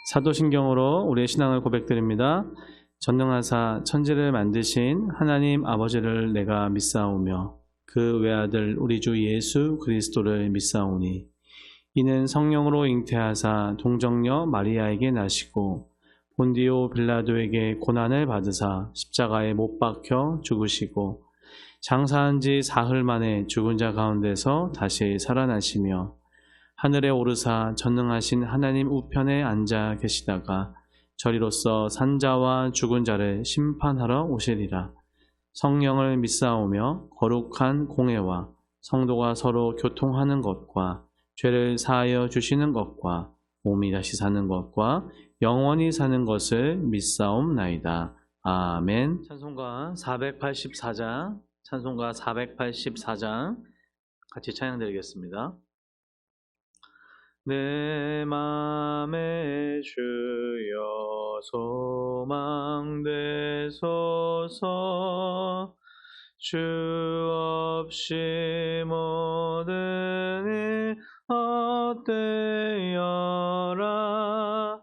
사도신경으로 우리의 신앙을 고백드립니다. 전능하사 천지를 만드신 하나님 아버지를 내가 믿사오며 그 외아들 우리 주 예수 그리스도를 믿사오니 이는 성령으로 잉태하사 동정녀 마리아에게 나시고 본디오 빌라도에게 고난을 받으사 십자가에 못 박혀 죽으시고 장사한 지 사흘 만에 죽은 자 가운데서 다시 살아나시며 하늘에 오르사 전능하신 하나님 우편에 앉아 계시다가 저리로서 산자와 죽은 자를 심판하러 오시리라. 성령을 믿사오며 거룩한 공회와 성도가 서로 교통하는 것과 죄를 사하여 주시는 것과 몸이 다시 사는 것과 영원히 사는 것을 믿사옵나이다. 아멘. 찬송가 484장, 찬송가 484장 같이 찬양드리겠습니다. 내 맘에 주여 소망되소서. 주 없이 모든 일 헛되어라.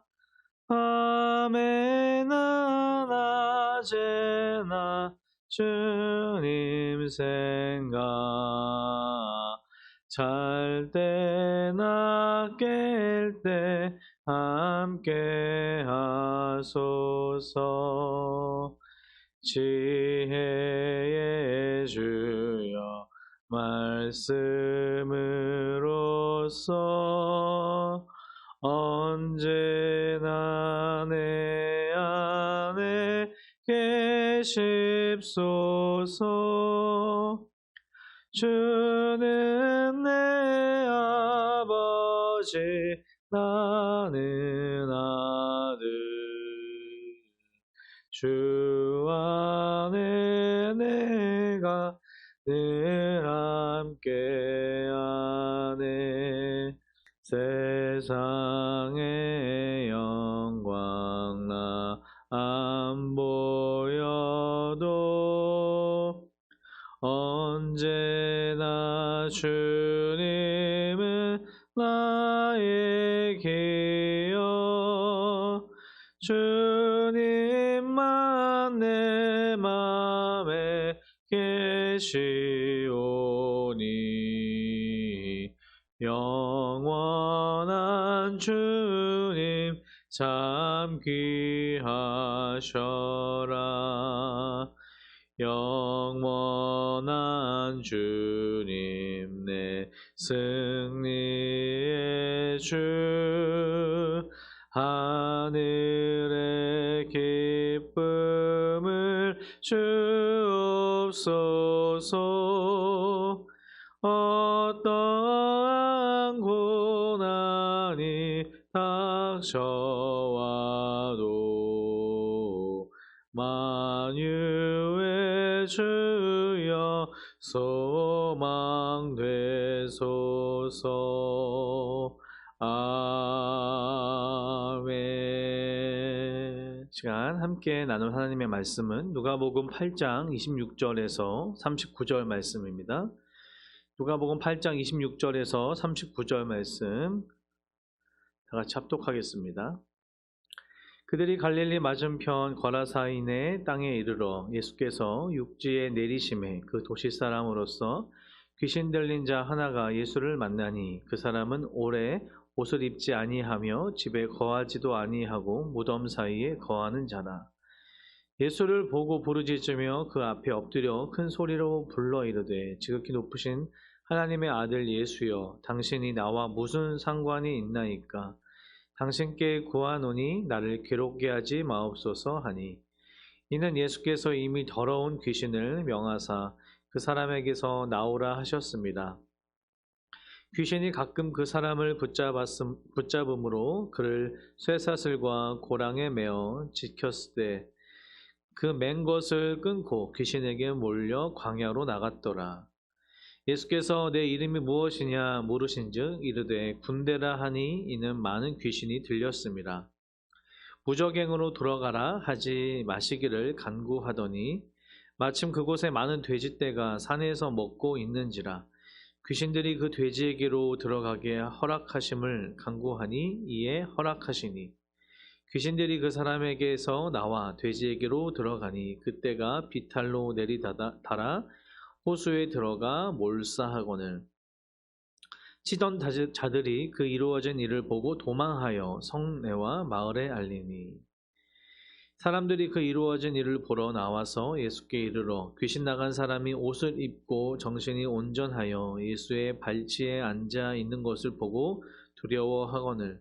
밤에나 낮에나 주님 생각, 잘 때나 깰 때 함께 하소서. 지혜의 주여 말씀으로써 언제나 내 안에 계십소서. 주는 내 아버지 나는 아들, 주 안에 내가 늘 함께하네. 세상의 영광 나 안 보여도 언제나 주님은 나의 기여. 주님만 내 맘에 계시오니 영원한 주님 참 귀하셔라. 영원한 주님 내 승리의 주, 하늘의 기쁨을 주옵소서. 어떠한 고난이 닥쳐와도 만유의 주여 소망되소서. 아멘. 시간 함께 나눌 하나님의 말씀은 누가복음 8장 26절에서 39절 말씀입니다. 누가복음 8장 26절에서 39절 말씀 다 같이 합독하겠습니다. 그들이 갈릴리 맞은편 거라사인의 땅에 이르러 예수께서 육지에 내리심에 그 도시 사람으로서 귀신 들린 자 하나가 예수를 만나니 그 사람은 오래 옷을 입지 아니하며 집에 거하지도 아니하고 무덤 사이에 거하는 자라. 예수를 보고 부르짖으며 그 앞에 엎드려 큰 소리로 불러 이르되 지극히 높으신 하나님의 아들 예수여, 당신이 나와 무슨 상관이 있나이까? 당신께 구하노니 나를 괴롭게 하지 마옵소서 하니, 이는 예수께서 이미 더러운 귀신을 명하사 그 사람에게서 나오라 하셨습니다. 귀신이 가끔 그 사람을 붙잡음으로 그를 쇠사슬과 고랑에 매어 지켰을 때 그 맨 것을 끊고 귀신에게 몰려 광야로 나갔더라. 예수께서 내 이름이 무엇이냐 물으신즉 이르되 군대라 하니 이는 많은 귀신이 들렸습니다. 무적행으로 돌아가라 하지 마시기를 간구하더니 마침 그곳에 많은 돼지떼가 산에서 먹고 있는지라 귀신들이 그 돼지에게로 들어가게 허락하심을 간구하니 이에 허락하시니 귀신들이 그 사람에게서 나와 돼지에게로 들어가니 그때가 비탈로 내리달아 호수에 들어가 몰사하거늘. 치던 자들이 그 이루어진 일을 보고 도망하여 성내와 마을에 알리니 사람들이 그 이루어진 일을 보러 나와서 예수께 이르러 귀신 나간 사람이 옷을 입고 정신이 온전하여 예수의 발치에 앉아 있는 것을 보고 두려워하거늘.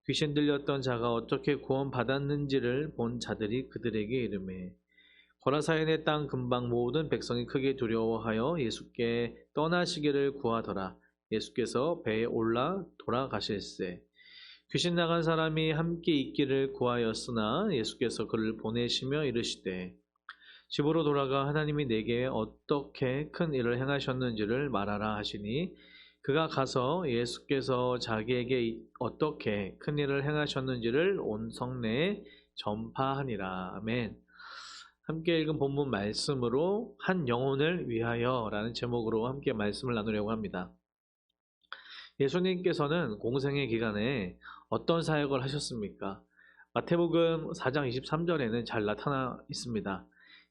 귀신 들렸던 자가 어떻게 구원받았는지를 본 자들이 그들에게 이르매 거라사인의 땅 근방 모든 백성이 크게 두려워하여 예수께 떠나시기를 구하더라. 예수께서 배에 올라 돌아가실세. 귀신 나간 사람이 함께 있기를 구하였으나 예수께서 그를 보내시며 이르시되 집으로 돌아가 하나님이 내게 어떻게 큰 일을 행하셨는지를 말하라 하시니 그가 가서 예수께서 자기에게 어떻게 큰 일을 행하셨는지를 온 성내에 전파하니라. 아멘. 함께 읽은 본문 말씀으로 한 영혼을 위하여 라는 제목으로 함께 말씀을 나누려고 합니다. 예수님께서는 공생의 기간에 어떤 사역을 하셨습니까? 마태복음 4장 23절에는 잘 나타나 있습니다.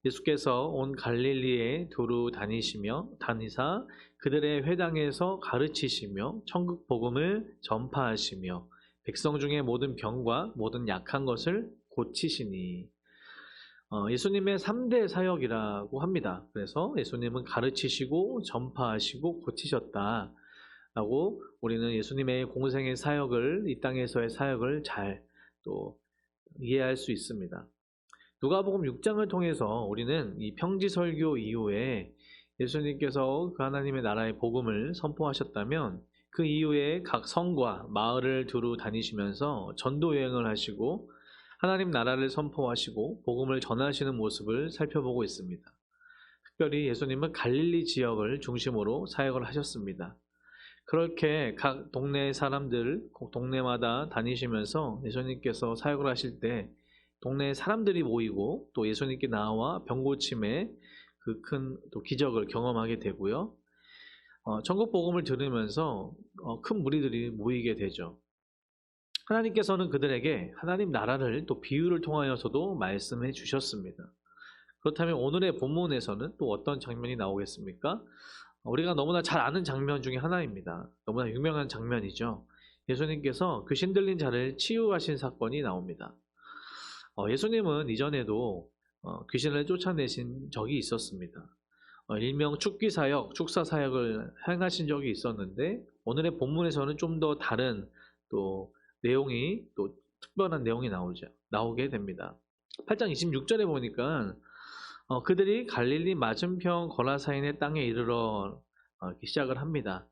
예수께서 온 갈릴리에 두루 다니사 그들의 회당에서 가르치시며 천국 복음을 전파하시며 백성 중에 모든 병과 모든 약한 것을 고치시니 예수님의 3대 사역이라고 합니다. 그래서 예수님은 가르치시고 전파하시고 고치셨다 라고 우리는 예수님의 공생의 사역을, 이 땅에서의 사역을 잘 또 이해할 수 있습니다. 누가복음 6장을 통해서 우리는 이 평지설교 이후에 예수님께서 그 하나님의 나라의 복음을 선포하셨다면 그 이후에 각 성과 마을을 두루 다니시면서 전도 여행을 하시고 하나님 나라를 선포하시고 복음을 전하시는 모습을 살펴보고 있습니다. 특별히 예수님은 갈릴리 지역을 중심으로 사역을 하셨습니다. 그렇게 각 동네 사람들, 동네마다 다니시면서 예수님께서 사역을 하실 때 동네 사람들이 모이고 또 예수님께 나와 병고침의 그 큰 또 기적을 경험하게 되고요. 천국 복음을 들으면서 큰 무리들이 모이게 되죠. 하나님께서는 그들에게 하나님 나라를 또 비유를 통하여서도 말씀해 주셨습니다. 그렇다면 오늘의 본문에서는 또 어떤 장면이 나오겠습니까? 우리가 너무나 잘 아는 장면 중에 하나입니다. 너무나 유명한 장면이죠. 예수님께서 귀신 들린 자를 치유하신 사건이 나옵니다. 예수님은 이전에도 귀신을 쫓아내신 적이 있었습니다. 일명 축기사역, 축사사역을 행하신 적이 있었는데 오늘의 본문에서는 좀 더 다른 또 내용이 또 특별한 내용이 나오게 됩니다. 8장 26절에 보니까 그들이 갈릴리 맞은편 거라사인의 땅에 이르러 시작을 합니다.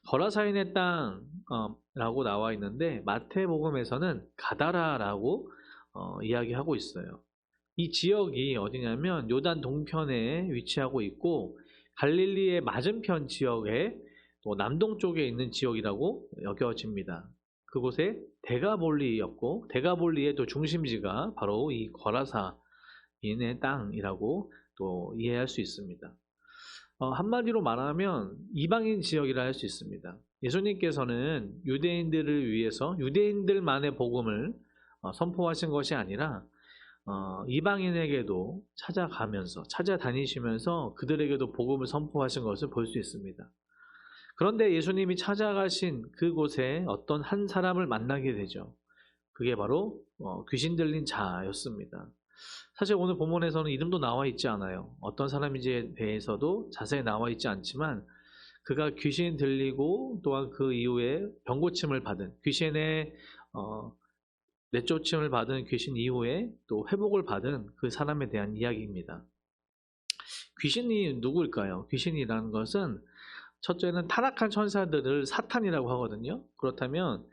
거라사인의 땅라고 나와 있는데 마태복음에서는 가다라라고 이야기하고 있어요. 이 지역이 어디냐면 요단 동편에 위치하고 있고 갈릴리의 맞은편 지역에 또 남동쪽에 있는 지역이라고 여겨집니다. 그곳에 데가볼리였고 데가볼리의 또 중심지가 바로 이 거라사인의 땅이라고 또 이해할 수 있습니다. 한마디로 말하면 이방인 지역이라 할 수 있습니다. 예수님께서는 유대인들을 위해서 유대인들만의 복음을 선포하신 것이 아니라 이방인에게도 찾아다니시면서 그들에게도 복음을 선포하신 것을 볼 수 있습니다. 그런데 예수님이 찾아가신 그곳에 어떤 한 사람을 만나게 되죠. 그게 바로 귀신 들린 자였습니다. 사실 오늘 본문에서는 이름도 나와 있지 않아요. 어떤 사람인지에 대해서도 자세히 나와 있지 않지만 그가 귀신 들리고 또한 그 이후에 병고침을 받은 귀신의 내쫓음을 받은 귀신 이후에 또 회복을 받은 그 사람에 대한 이야기입니다. 귀신이 누구일까요? 귀신이라는 것은 첫째는 타락한 천사들을 사탄이라고 하거든요. 그렇다면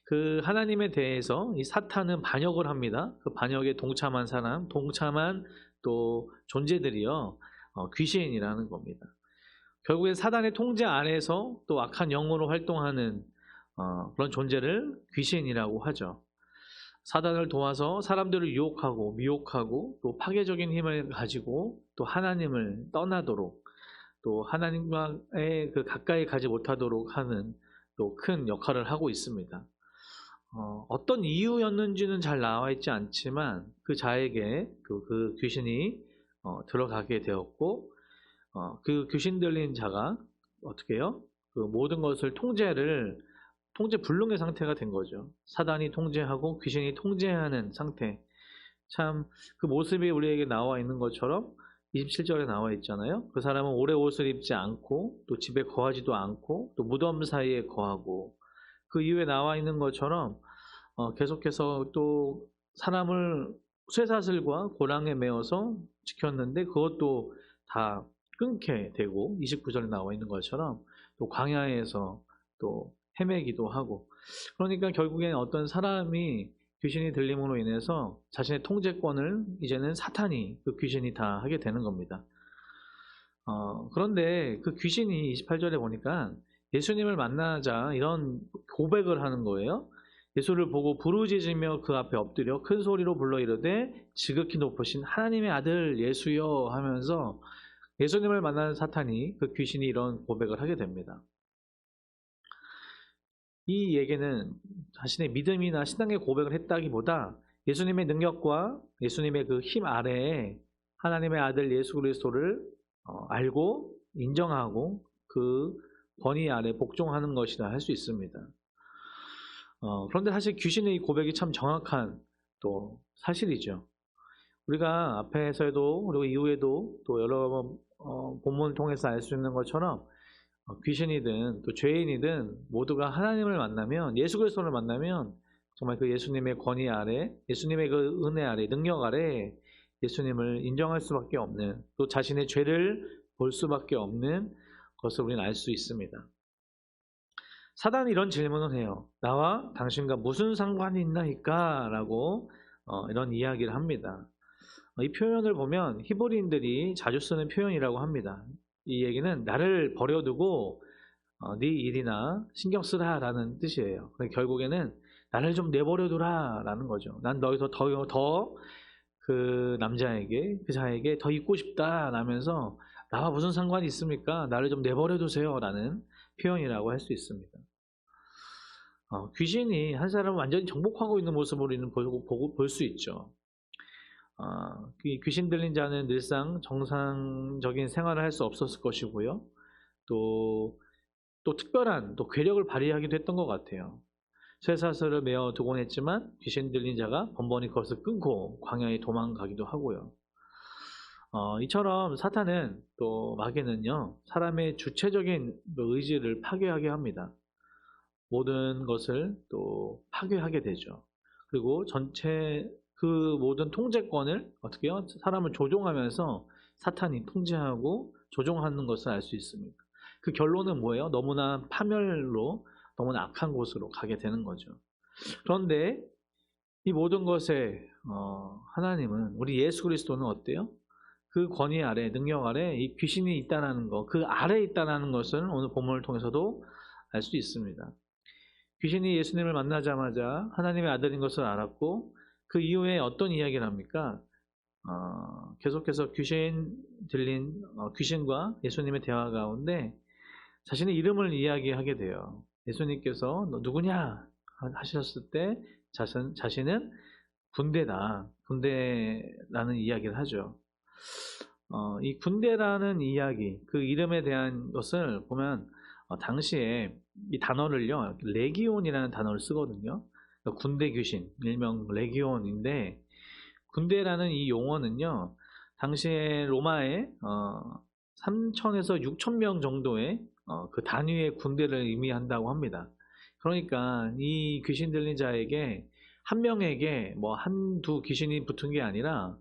그 하나님에 대해서 이 사탄은 반역을 합니다. 그 반역에 동참한 사람, 동참한 또 존재들이요, 귀신이라는 겁니다. 결국엔 사단의 통제 아래서 또 악한 영으로 활동하는 그런 존재를 귀신이라고 하죠. 사단을 도와서 사람들을 유혹하고 미혹하고 또 파괴적인 힘을 가지고 또 하나님을 떠나도록 또 하나님과의 그 가까이 가지 못하도록 하는 또 큰 역할을 하고 있습니다. 어떤 이유였는지는 잘 나와 있지 않지만 그 자에게 그 귀신이 들어가게 되었고, 그 귀신 들린 자가 어떻게 해요? 그 모든 것을 통제 불능의 상태가 된 거죠. 사단이 통제하고 귀신이 통제하는 상태. 참 그 모습이 우리에게 나와 있는 것처럼 27절에 나와 있잖아요. 그 사람은 오래 옷을 입지 않고 또 집에 거하지도 않고 또 무덤 사이에 거하고, 그 이후에 나와 있는 것처럼 계속해서 또 사람을 쇠사슬과 고랑에 메어서 지켰는데 그것도 다 끊게 되고, 29절에 나와 있는 것처럼 또 광야에서 또 헤매기도 하고. 그러니까 결국엔 어떤 사람이 귀신이 들림으로 인해서 자신의 통제권을 이제는 사탄이, 그 귀신이 다 하게 되는 겁니다. 그런데 그 귀신이 28절에 보니까 예수님을 만나자 이런 고백을 하는 거예요. 예수를 보고 부르짖으며 그 앞에 엎드려 큰 소리로 불러 이르되 지극히 높으신 하나님의 아들 예수여 하면서, 예수님을 만나는 사탄이, 그 귀신이 이런 고백을 하게 됩니다. 이 얘기는 자신의 믿음이나 신앙의 고백을 했다기보다 예수님의 능력과 예수님의 그 힘 아래에 하나님의 아들 예수 그리스도를 알고 인정하고 그 권위 아래 복종하는 것이라 할 수 있습니다. 그런데 사실 귀신의 이 고백이 참 정확한 또 사실이죠. 우리가 앞에서도 그리고 이후에도 또 여러 번 본문을 통해서 알 수 있는 것처럼 귀신이든 또 죄인이든 모두가 하나님을 만나면, 예수 그리스도를 만나면 정말 그 예수님의 권위 아래, 예수님의 그 은혜 아래, 능력 아래 예수님을 인정할 수밖에 없는, 또 자신의 죄를 볼 수밖에 없는 것을 우리는 알 수 있습니다. 사단이 이런 질문을 해요. 나와 당신과 무슨 상관이 있나이까? 라고 이런 이야기를 합니다. 이 표현을 보면 히브리인들이 자주 쓰는 표현이라고 합니다. 이 얘기는 나를 버려두고 네 일이나 신경 쓰라 라는 뜻이에요. 결국에는 나를 좀 내버려두라 라는 거죠. 난 너희서 더 그 남자에게, 그 자에게 더 있고 싶다 라면서 나와 무슨 상관이 있습니까? 나를 좀 내버려두세요 라는 표현이라고 할 수 있습니다. 귀신이 한 사람을 완전히 정복하고 있는 모습으로 우리는 볼 수 있죠. 귀신 들린 자는 늘상 정상적인 생활을 할 수 없었을 것이고요. 또 특별한 또 괴력을 발휘하기도 했던 것 같아요. 쇠사슬을 메어 두곤 했지만 귀신 들린 자가 번번이 그것을 끊고 광야에 도망가기도 하고요. 이처럼 사탄은 또 마귀는요, 사람의 주체적인 의지를 파괴하게 합니다. 모든 것을 또 파괴하게 되죠. 그리고 전체 그 모든 통제권을 어떻게 해요? 사람을 조종하면서 사탄이 통제하고 조종하는 것을 알 수 있습니다. 그 결론은 뭐예요? 너무나 파멸로, 너무나 악한 곳으로 가게 되는 거죠. 그런데 이 모든 것에 하나님은, 우리 예수 그리스도는 어때요? 그 권위 아래, 능력 아래 이 귀신이 있다는 것, 그 아래에 있다는 것을 오늘 본문을 통해서도 알 수 있습니다. 귀신이 예수님을 만나자마자 하나님의 아들인 것을 알았고, 그 이후에 어떤 이야기를 합니까? 계속해서 귀신과 예수님의 대화 가운데 자신의 이름을 이야기하게 돼요. 예수님께서 너 누구냐 하셨을 때 자신은 군대라는 이야기를 하죠. 이 군대라는 이야기, 그 이름에 대한 것을 보면 당시에 이 단어를요, 레기온이라는 단어를 쓰거든요. 군대 귀신, 일명 레기온인데, 군대라는 이 용어는요, 당시에 로마에 3,000에서 6,000명 정도의 그 단위의 군대를 의미한다고 합니다. 그러니까 이 귀신 들린 자에게 한 명에게 뭐 한두 귀신이 붙은 게 아니라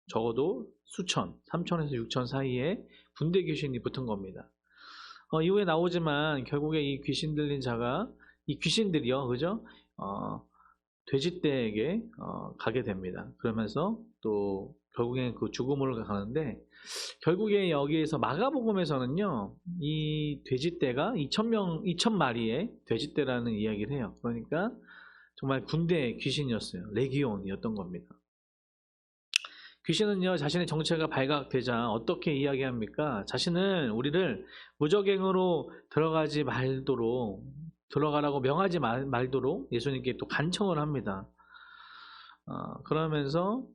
적어도 수천, 3,000에서 6,000 사이에 군대 귀신이 붙은 겁니다. 이후에 나오지만 결국에 이 귀신 들린 자가, 이 귀신들이요, 그죠? 돼지떼에게 가게 됩니다. 그러면서 또 결국엔 그 죽음으로 가는데, 결국에 여기에서 마가복음에서는요, 이 돼지떼가 2,000마리의 돼지떼라는 이야기를 해요. 그러니까 정말 군대의 귀신이었어요. 레기온이었던 겁니다. 귀신은요, 자신의 정체가 발각되자 어떻게 이야기합니까? 자신은 우리를 무적행으로 들어가지 말도록 들어가라고 명하지 말도록 예수님께 또 간청을 합니다. 그러면서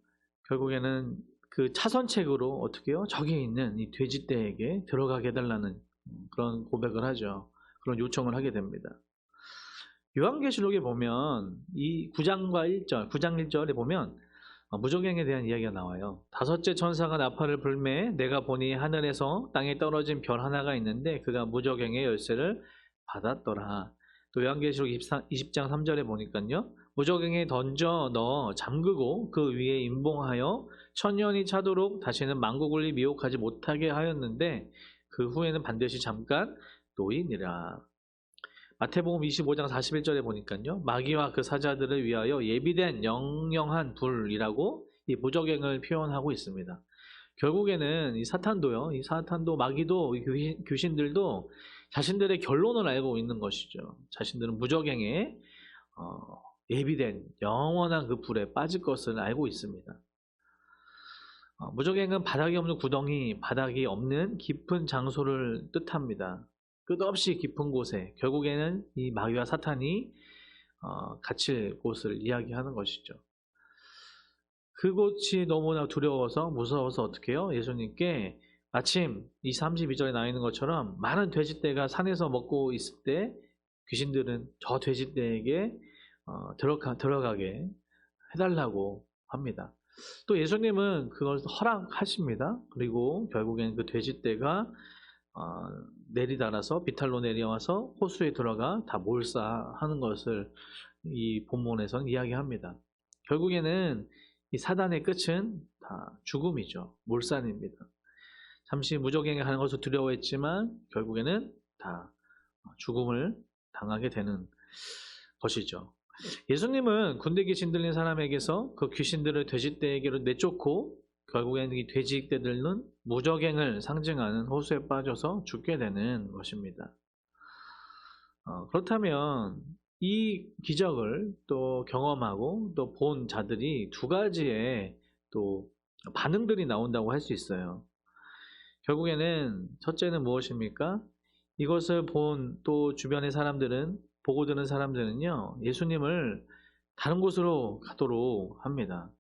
결국에는 그 차선책으로 어떻게 해요? 저기 있는 이 돼지떼에게 들어가게 해달라는 그런 고백을 하죠. 그런 요청을 하게 됩니다. 요한계시록에 보면 이 9장과 1절, 9장 1절에 보면 무저갱에 대한 이야기가 나와요. 다섯째 천사가 나팔을 불매 내가 보니 하늘에서 땅에 떨어진 별 하나가 있는데 그가 무저갱의 열쇠를 받았더라. 또 요한계시록 20장 3절에 보니까요. 무저갱에 던져 넣어 잠그고 그 위에 임봉하여 천년이 차도록 다시는 만국을 미혹하지 못하게 하였는데 그 후에는 반드시 잠깐 노이니라. 마태복음 25장 41절에 보니까요. 마귀와 그 사자들을 위하여 예비된 영영한 불이라고 이 무저갱을 표현하고 있습니다. 결국에는 이 사탄도 마귀도 귀신들도 자신들의 결론을 알고 있는 것이죠. 자신들은 무저갱에 예비된 영원한 그 불에 빠질 것을 알고 있습니다. 무저갱은 바닥이 없는 구덩이, 바닥이 없는 깊은 장소를 뜻합니다. 끝없이 깊은 곳에 결국에는 이 마귀와 사탄이 갇힐 곳을 이야기하는 것이죠. 그곳이 너무나 두려워서 무서워서 어떻게 해요? 예수님께 마침 이 32절에 나와 있는 것처럼 많은 돼지떼가 산에서 먹고 있을 때 귀신들은 저 돼지떼에게 들어가게 해달라고 합니다. 또 예수님은 그걸 허락하십니다. 그리고 결국엔 그 돼지떼가 내리달아서 비탈로 내려와서 호수에 들어가 다 몰사하는 것을 이 본문에서는 이야기합니다. 결국에는 이 사단의 끝은 다 죽음이죠. 몰산입니다. 잠시 무저갱에 가는 것을 두려워했지만 결국에는 다 죽음을 당하게 되는 것이죠. 예수님은 군대 귀신 들린 사람에게서 그 귀신들을 돼지떼에게로 내쫓고 결국에는 이 돼지떼들은 무저갱을 상징하는 호수에 빠져서 죽게 되는 것입니다. 그렇다면 이 기적을 또 경험하고 또 본 자들이 두 가지의 또 반응들이 나온다고 할 수 있어요. 결국에는 첫째는 무엇입니까? 이것을 본 또 주변의 사람들은 보고 들은 사람들은요, 예수님을 다른 곳으로 가도록 합니다.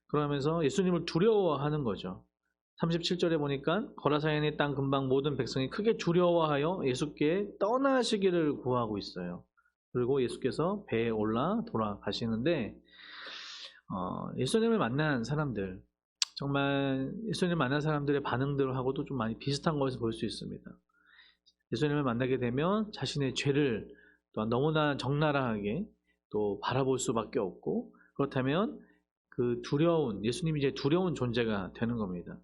그러면서 예수님을 두려워하는 거죠. 37절에 보니까 거라사인의 땅 근방 모든 백성이 크게 두려워하여 예수께 떠나시기를 구하고 있어요. 그리고 예수께서 배에 올라 돌아가시는데 예수님을 만난 사람들, 정말 예수님을 만난 사람들의 반응들하고도 좀 많이 비슷한 것을 볼 수 있습니다. 예수님을 만나게 되면 자신의 죄를 또한 너무나 적나라하게 또 바라볼 수밖에 없고, 그렇다면 그 예수님이 이제 두려운 존재가 되는 겁니다.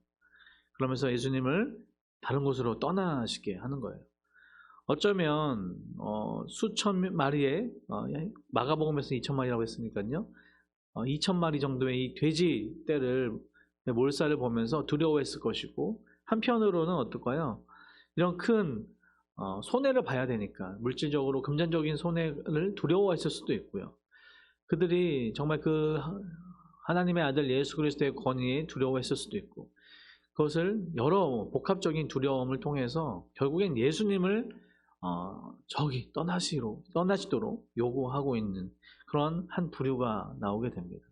그러면서 예수님을 다른 곳으로 떠나시게 하는 거예요. 어쩌면 수천 마리의 마가복음에서 2,000마리라고 했으니까요. 2,000마리 정도의 이 돼지 떼를 몰살을 보면서 두려워했을 것이고, 한편으로는 어떨까요? 이런 큰 손해를 봐야 되니까 물질적으로 금전적인 손해를 두려워했을 수도 있고요. 그들이 정말 그 하나님의 아들 예수 그리스도의 권위에 두려워했을 수도 있고, 그것을 여러 복합적인 두려움을 통해서 결국엔 예수님을 저기 떠나시도록 요구하고 있는 그런 한 부류가 나오게 됩니다.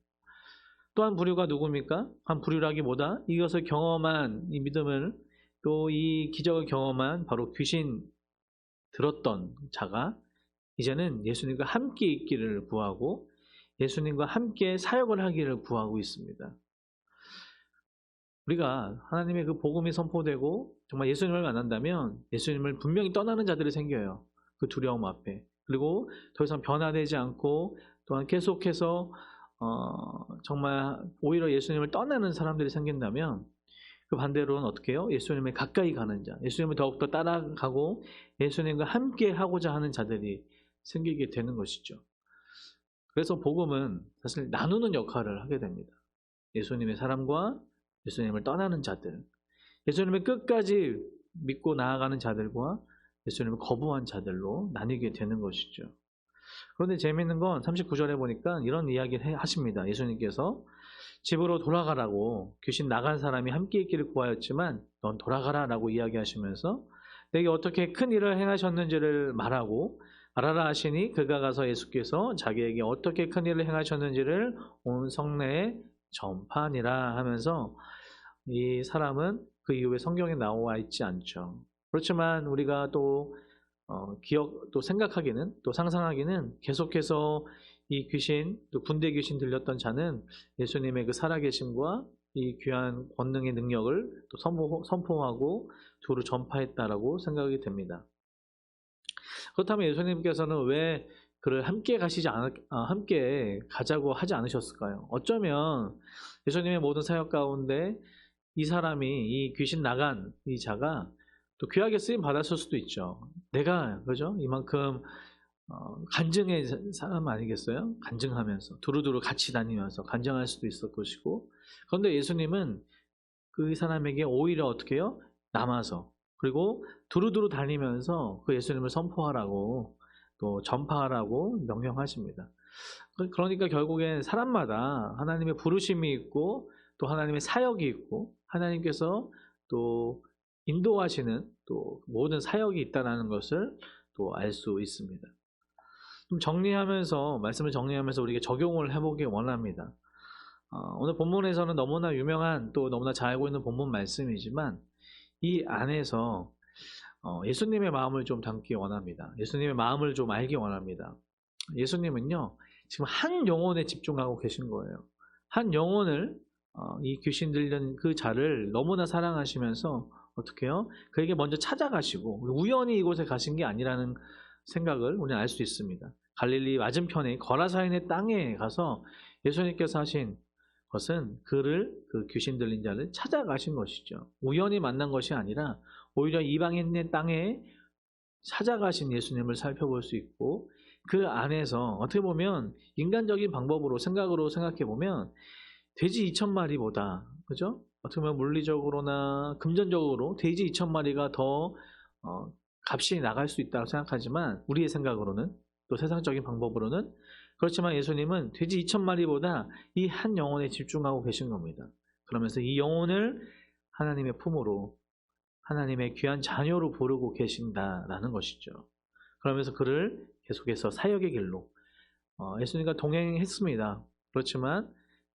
또 한 부류가 누굽니까? 한 부류라기보다 이것을 경험한 이 믿음을, 또 이 기적을 경험한 바로 귀신 들었던 자가 이제는 예수님과 함께 있기를 구하고 예수님과 함께 사역을 하기를 구하고 있습니다. 우리가 하나님의 그 복음이 선포되고 정말 예수님을 만난다면 예수님을 분명히 떠나는 자들이 생겨요. 그 두려움 앞에. 그리고 더 이상 변화되지 않고 또한 계속해서 정말 오히려 예수님을 떠나는 사람들이 생긴다면, 그 반대로는 어떻게 해요? 예수님을 가까이 가는 자, 예수님을 더욱더 따라가고 예수님과 함께 하고자 하는 자들이 생기게 되는 것이죠. 그래서 복음은 사실 나누는 역할을 하게 됩니다. 예수님의 사람과 예수님을 떠나는 자들, 예수님을 끝까지 믿고 나아가는 자들과 예수님을 거부한 자들로 나뉘게 되는 것이죠. 그런데 재미있는 건 39절에 보니까 이런 이야기를 하십니다. 예수님께서 집으로 돌아가라고 귀신 나간 사람이 함께 있기를 구하였지만 넌 돌아가라 라고 이야기하시면서 내게 어떻게 큰 일을 행하셨는지를 말하고 말하라 하시니 그가 가서 예수께서 자기에게 어떻게 큰 일을 행하셨는지를 온 성내에 전파하니라 하면서 이 사람은 그 이후에 성경에 나와 있지 않죠. 그렇지만 우리가 또 또 생각하기는 또 상상하기는 계속해서 이 귀신 또 군대 귀신 들렸던 자는 예수님의 그 살아계심과 이 귀한 권능의 능력을 또 선포하고 두루 전파했다라고 생각이 됩니다. 그렇다면 예수님께서는 왜 그를 함께 가자고 하지 않으셨을까요? 어쩌면 예수님의 모든 사역 가운데 이 사람이 이 귀신 나간 이 자가 또 귀하게 쓰임 받았을 수도 있죠. 내가 그죠? 이만큼 간증의 사람 아니겠어요? 간증하면서 두루두루 같이 다니면서 간증할 수도 있을 것이고, 그런데 예수님은 그 사람에게 오히려 어떻게 해요? 남아서 그리고 두루두루 다니면서 그 예수님을 선포하라고 또 전파하라고 명령하십니다. 그러니까 결국엔 사람마다 하나님의 부르심이 있고 또 하나님의 사역이 있고 하나님께서 또 인도하시는 또 모든 사역이 있다는 것을 또 알 수 있습니다. 좀 말씀을 정리하면서 우리가 적용을 해보기 원합니다. 오늘 본문에서는 너무나 유명한 또 너무나 잘 알고 있는 본문 말씀이지만 이 안에서 예수님의 마음을 좀 담기 원합니다. 예수님의 마음을 좀 알기 원합니다. 예수님은요 지금 한 영혼에 집중하고 계신 거예요. 한 영혼을 이 귀신 들린 그 자를 너무나 사랑하시면서 어떻게 해요? 그에게 먼저 찾아가시고 우연히 이곳에 가신 게 아니라는 생각을 우리는 알 수 있습니다. 갈릴리 맞은편에 거라사인의 땅에 가서 예수님께서 하신 것은 그 귀신 들린 자를 찾아가신 것이죠. 우연히 만난 것이 아니라 오히려 이방인의 땅에 찾아가신 예수님을 살펴볼 수 있고, 그 안에서 어떻게 보면 인간적인 방법으로 생각해 보면 돼지 2,000마리보다 그죠? 어떻게 보면 물리적으로나 금전적으로 돼지 2,000마리가 더 값이 나갈 수 있다고 생각하지만 우리의 생각으로는 또 세상적인 방법으로는 그렇지만 예수님은 돼지 2,000마리보다 이 한 영혼에 집중하고 계신 겁니다. 그러면서 이 영혼을 하나님의 품으로 하나님의 귀한 자녀로 부르고 계신다라는 것이죠. 그러면서 그를 계속해서 사역의 길로 예수님과 동행했습니다. 그렇지만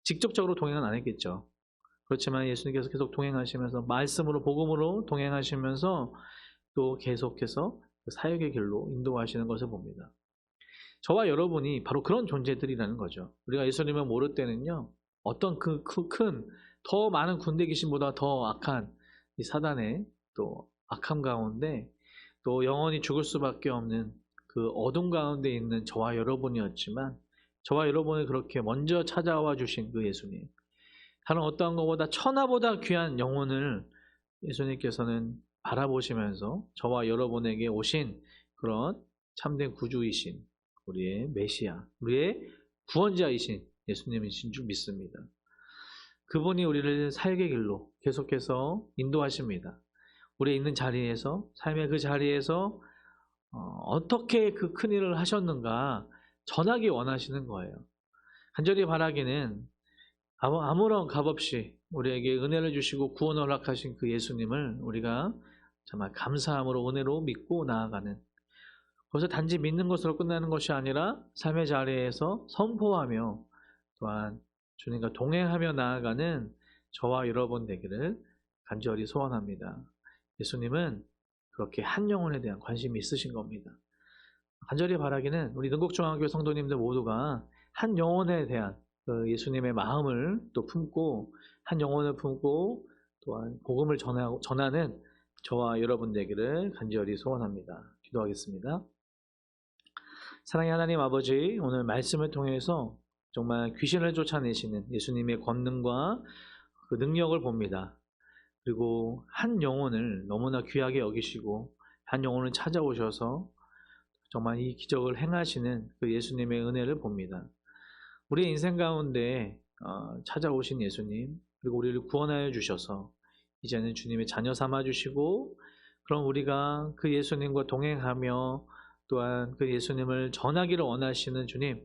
직접적으로 동행은 안 했겠죠. 그렇지만 예수님께서 계속 동행하시면서 말씀으로 복음으로 동행하시면서 또 계속해서 사역의 길로 인도하시는 것을 봅니다. 저와 여러분이 바로 그런 존재들이라는 거죠. 우리가 예수님을 모를 때는요, 어떤 더 많은 군대 귀신보다 더 악한 이 사단의 또 악함 가운데 또 영원히 죽을 수밖에 없는 그 어둠 가운데 있는 저와 여러분이었지만, 저와 여러분을 그렇게 먼저 찾아와 주신 그 예수님, 다른 어떠한 것보다 천하보다 귀한 영혼을 예수님께서는 바라보시면서 저와 여러분에게 오신 그런 참된 구주이신 우리의 메시아, 우리의 구원자이신 예수님이신 줄 믿습니다. 그분이 우리를 사역의 길로 계속해서 인도하십니다. 우리 있는 자리에서, 삶의 그 자리에서 어떻게 그 큰 일을 하셨는가 전하기 원하시는 거예요. 간절히 바라기는 아무런 값없이 우리에게 은혜를 주시고 구원을 허락하신 그 예수님을 우리가 정말 감사함으로 은혜로 믿고 나아가는, 그것을 단지 믿는 것으로 끝나는 것이 아니라 삶의 자리에서 선포하며 또한 주님과 동행하며 나아가는 저와 여러분 되기를 간절히 소원합니다. 예수님은 그렇게 한 영혼에 대한 관심이 있으신 겁니다. 간절히 바라기는 우리 능곡중앙교회 성도님들 모두가 한 영혼에 대한 그 예수님의 마음을 또 품고 한 영혼을 품고 또한 복음을 전하는 저와 여러분 되기를 간절히 소원합니다. 기도하겠습니다. 사랑의 하나님 아버지, 오늘 말씀을 통해서 정말 귀신을 쫓아내시는 예수님의 권능과 그 능력을 봅니다. 그리고 한 영혼을 너무나 귀하게 여기시고 한 영혼을 찾아오셔서 정말 이 기적을 행하시는 그 예수님의 은혜를 봅니다. 우리의 인생 가운데 찾아오신 예수님, 그리고 우리를 구원하여 주셔서 이제는 주님의 자녀 삼아 주시고, 그럼 우리가 그 예수님과 동행하며 또한 그 예수님을 전하기를 원하시는 주님,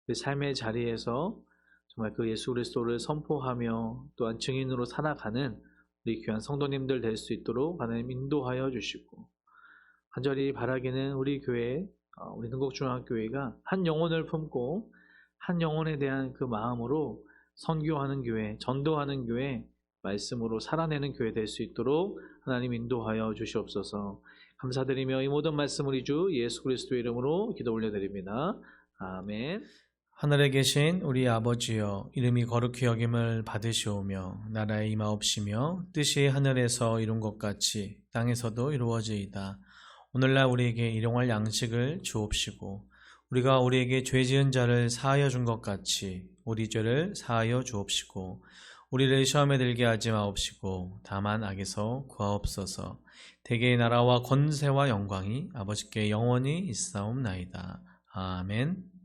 그 삶의 자리에서 정말 그 예수 그리스도를 선포하며 또한 증인으로 살아가는 우리 귀한 성도님들 될 수 있도록 하나님 인도하여 주시고, 간절히 바라기는 우리 교회, 우리 능곡중앙교회가 한 영혼을 품고 한 영혼에 대한 그 마음으로 선교하는 교회, 전도하는 교회, 말씀으로 살아내는 교회 될 수 있도록 하나님 인도하여 주시옵소서. 감사드리며 이 모든 말씀 우리 주 예수 그리스도의 이름으로 기도 올려드립니다. 아멘. 하늘에 계신 우리 아버지여, 이름이 거룩히 여김을 받으시오며 나라에 임하옵시며 뜻이 하늘에서 이룬 것 같이 땅에서도 이루어지이다. 오늘날 우리에게 일용할 양식을 주옵시고 우리가 우리에게 죄 지은 자를 사하여 준 것 같이 우리 죄를 사하여 주옵시고 우리를 시험에 들게 하지 마옵시고 다만 악에서 구하옵소서. 대개의 나라와 권세와 영광이 아버지께 영원히 있사옵나이다. 아멘.